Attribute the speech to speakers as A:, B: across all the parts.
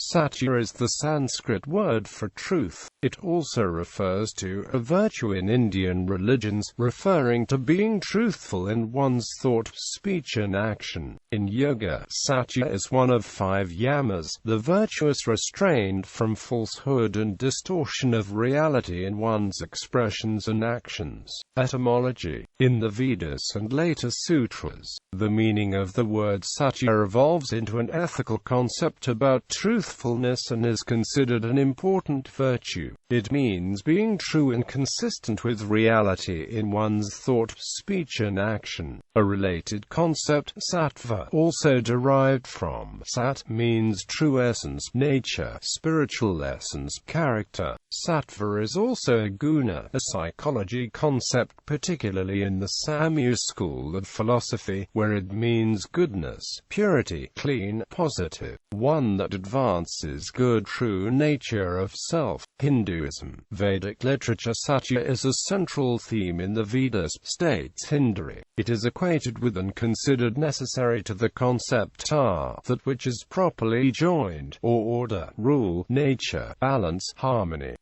A: Satya is the Sanskrit word for truth. It also refers to a virtue in Indian religions, referring to being truthful in one's thought, speech and action. In yoga, Satya is one of 5 yamas, the virtuous restraint from falsehood and distortion of reality in one's expressions and actions. Etymology. In the Vedas and later sutras, the meaning of the word Satya evolves into an ethical concept about truthfulness and is considered an important virtue. It means being true and consistent with reality in one's thought, speech and action. A related concept, sattva, also derived from sat, means true essence, nature, spiritual essence, character. Sattva is also a guna, a psychology concept particularly in the Samya school of philosophy, where it means goodness, purity, clean, positive, one that advances good true nature of self. Hinduism. Vedic literature. Satya is a central theme in the Vedas, states Hindari. It is equated with and considered necessary to the concept that which is properly joined, or order, rule, nature, balance, harmony.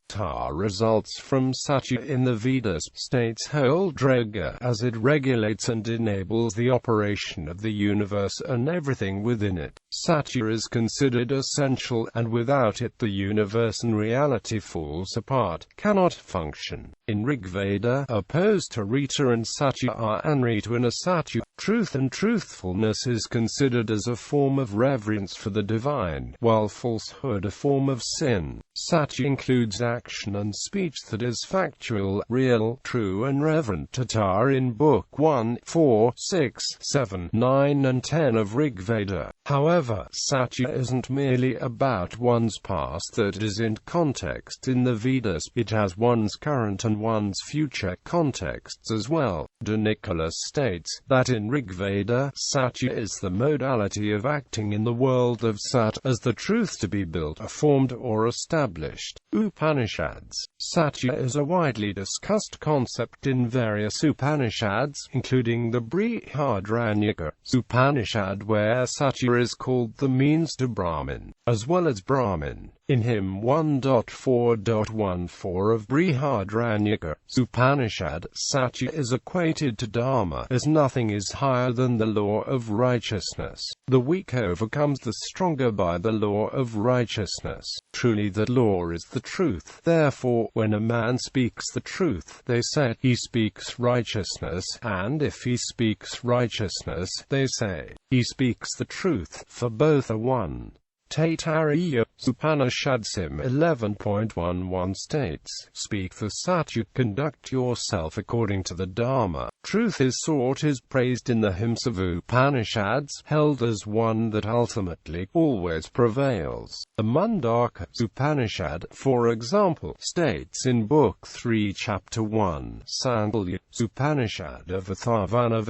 A: Results from Satya in the Vedas, states Holdrega, as it regulates and enables the operation of the universe and everything within it. Satya is considered essential, and without it the universe and reality falls apart, cannot function. In Rigveda, opposed to Rita and Satya are Anritu and Asatya. Truth and truthfulness is considered as a form of reverence for the divine, while falsehood a form of sin. Satya includes action and speech that is factual, real, true and reverent. Tatar in Book 1, 4, 6, 7, 9 and 10 of Rigveda. However, Satya isn't merely about one's past that is in context in the Vedas, it has one's current and one's future contexts as well. De Nicholas states that in Rigveda, Satya is the modality of acting in the world of Sat, as the truth to be built, formed or established. Upanishads. Satya is a widely discussed concept in various Upanishads, including the Brihadaranyaka Upanishad, where Satya is called the means to Brahman, as well as Brahman. In hymn 1.4.14 of Brihadaranyaka Upanishad, Satya is equated to Dharma, as nothing is higher than the law of righteousness. The weak overcomes the stronger by the law of righteousness. Truly the law is the truth. Therefore, when a man speaks the truth, they say, he speaks righteousness, and if he speaks righteousness, they say, he speaks the truth, for both are one. Taittiriya Upanishadsim 11.11 states, speak the Satya, conduct yourself according to the Dharma. Truth is sought, is praised in the hymns of Upanishads, held as one that ultimately always prevails. The Mundaka Upanishad, for example, states in Book 3 Chapter 1, Sandalya Upanishad of Atharvana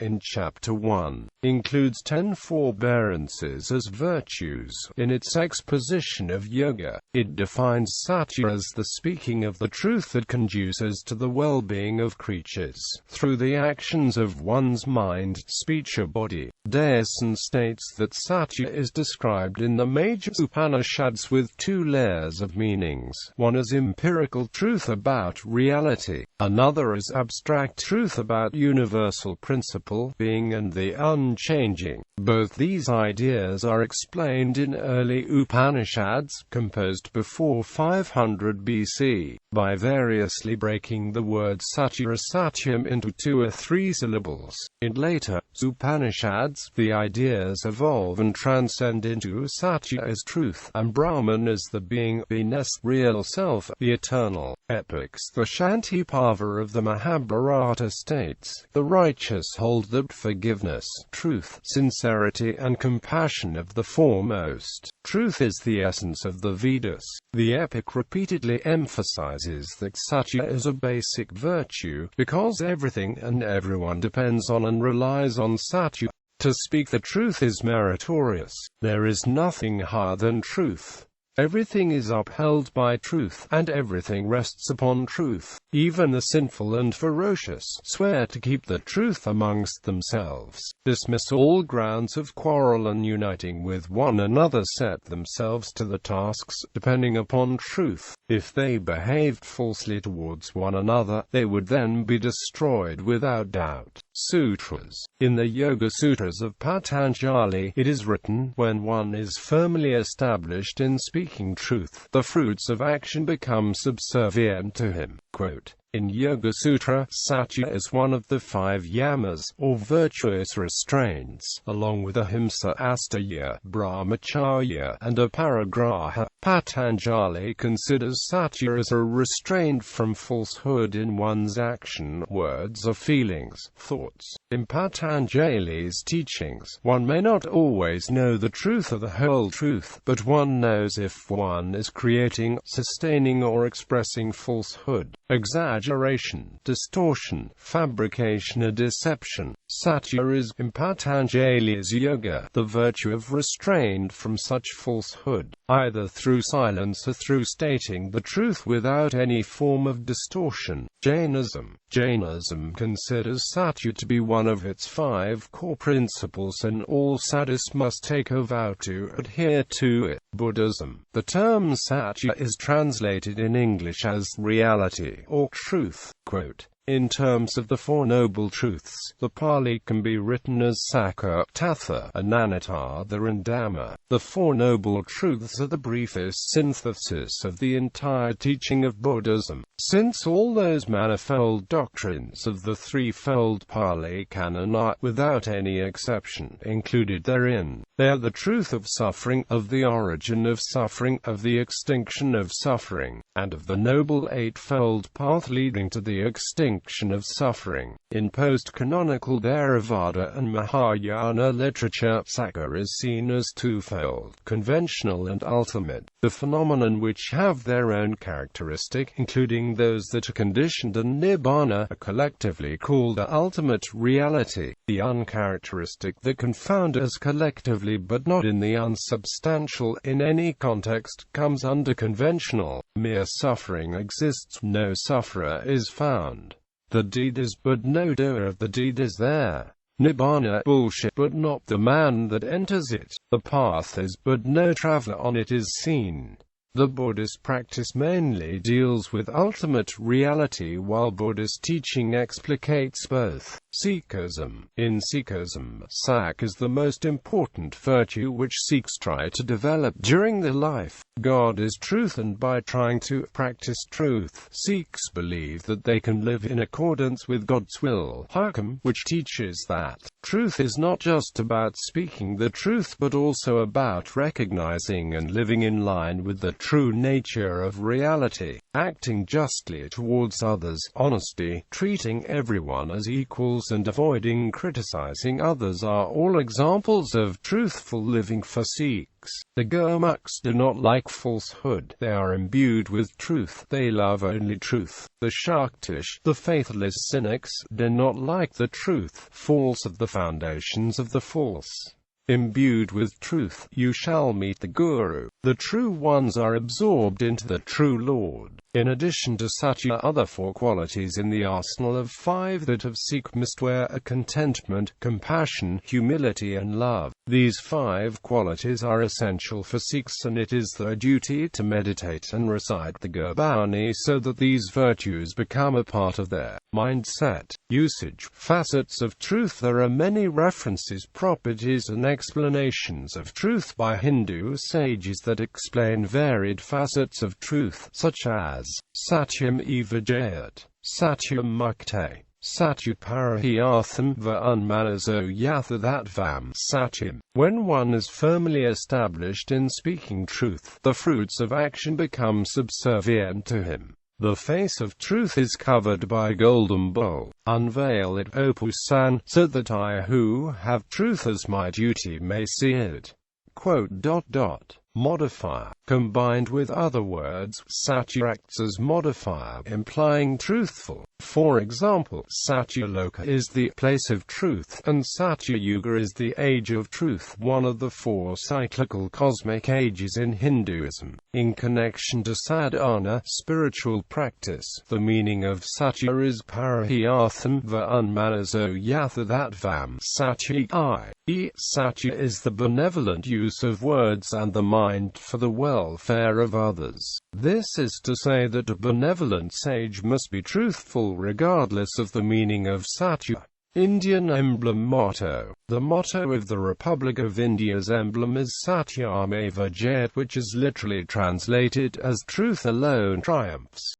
A: in Chapter 1, includes 10 forbearances as virtues. In its exposition of yoga, it defines Satya as the speaking of the truth that conduces to the well-being of creatures, through the actions of one's mind, speech or body. Dayasan states that Satya is described in the major Upanishads with 2 layers of meanings. One is empirical truth about reality, another is abstract truth about universal principle, being and the unchanging. Both these ideas are explained in early Upanishads, composed before 500 BC, by variously breaking the word Satya or Satyam into 2 or 3 syllables. In later Upanishads, the ideas evolve and transcend into Satya as truth, and Brahman as the being, beingness, real self, the eternal. Epics. The Shanti Parva of the Mahabharata states, the righteous hold that forgiveness, truth, sincerity and compassion of the foremost. Truth is the essence of the Vedas. The epic repeatedly emphasizes that Satya is a basic virtue, because everything and everyone depends on and relies on Satya. To speak the truth is meritorious. There is nothing higher than truth. Everything is upheld by truth, and everything rests upon truth. Even the sinful and ferocious swear to keep the truth amongst themselves, dismiss all grounds of quarrel, and uniting with one another set themselves to the tasks depending upon truth. If they behaved falsely towards one another, they would then be destroyed without doubt. Sutras. In the Yoga Sutras of Patanjali, it is written, when one is firmly established in speaking truth, the fruits of action become subservient to him. Quote, in Yoga Sutra, Satya is one of the 5 yamas, or virtuous restraints, along with ahimsa, asteya, brahmacharya, and aparigraha. Patanjali considers Satya as a restraint from falsehood in one's action, words or feelings, thoughts. In Patanjali's teachings, one may not always know the truth or the whole truth, but one knows if one is creating, sustaining, or expressing falsehood, exaggeration, distortion, fabrication, or deception. Satya is, in Patanjali's yoga, the virtue of restraint from such falsehood, either through silence or through stating the truth without any form of distortion. Jainism. Jainism considers Satya to be one of its 5 core principles, and all sadhus must take a vow to adhere to it. Buddhism. The term Satya is translated in English as reality or truth. Quote, in terms of the 4 noble truths, the Pali can be written as Sakha, Tatha, Ananatta, and Dhamma. The 4 noble truths are the briefest synthesis of the entire teaching of Buddhism. Since all those manifold doctrines of the threefold Pali canon are, without any exception, included therein, they are the truth of suffering, of the origin of suffering, of the extinction of suffering, and of the noble eightfold path leading to the extinction of suffering. In post-canonical Theravada and Mahayana literature, Sakha is seen as twofold, conventional and ultimate, the phenomenon which have their own characteristic, including those that are conditioned, and Nibbana, are collectively called the ultimate reality. The uncharacteristic that can found as collectively but not in the unsubstantial in any context, comes under conventional. Mere suffering exists, no sufferer is found. The deed is but no doer of the deed is there. Nibbana, bullshit, but not the man that enters it. The path is but no traveler on it is seen. The Buddhist practice mainly deals with ultimate reality, while Buddhist teaching explicates both. Sikhism. In Sikhism, Sak is the most important virtue which Sikhs try to develop during their life. God is truth, and by trying to practice truth, Sikhs believe that they can live in accordance with God's will. Hakam, which teaches that truth is not just about speaking the truth but also about recognizing and living in line with the true nature of reality, acting justly towards others, honesty, treating everyone as equals, and avoiding criticizing others are all examples of truthful living for Sikhs. The Gurmukhs do not like falsehood. They are imbued with truth. They love only truth. The Shaktish, the faithless cynics, do not like the truth. False are the foundations of the false. Imbued with truth, you shall meet the Guru. The true ones are absorbed into the true Lord. In addition to Satya, other 4 qualities in the arsenal of 5 that of Sikh must wear are contentment, compassion, humility, and love. These 5 qualities are essential for Sikhs, and it is their duty to meditate and recite the Gurbani so that these virtues become a part of their mindset. Usage. Facets of truth. There are many references, properties, and explanations of truth by Hindu sages that explain varied facets of truth, such as Satyam eva jayat, Satyam mukte, Satyaparahyartham va unmanaso yathadatvam Satyam. When one is firmly established in speaking truth, the fruits of action become subservient to him. The face of truth is covered by a golden bowl. Unveil it, O Pusan, so that I who have truth as my duty may see it. Quote, modifier. Combined with other words, Satya acts as modifier, implying truthful. For example, Satyaloka is the place of truth, and Satyayuga is the age of truth, one of the four cyclical cosmic ages in Hinduism. In connection to sadhana, spiritual practice, the meaning of Satya is parahiyartham va unmanaso yathadatvam Satya i.e. Satya is the benevolent use of words and the mind for the welfare of others. This is to say that a benevolent sage must be truthful regardless of the meaning of Satya. Indian emblem motto. The motto of the Republic of India's emblem is Satyameva Jayat, which is literally translated as "Truth alone triumphs."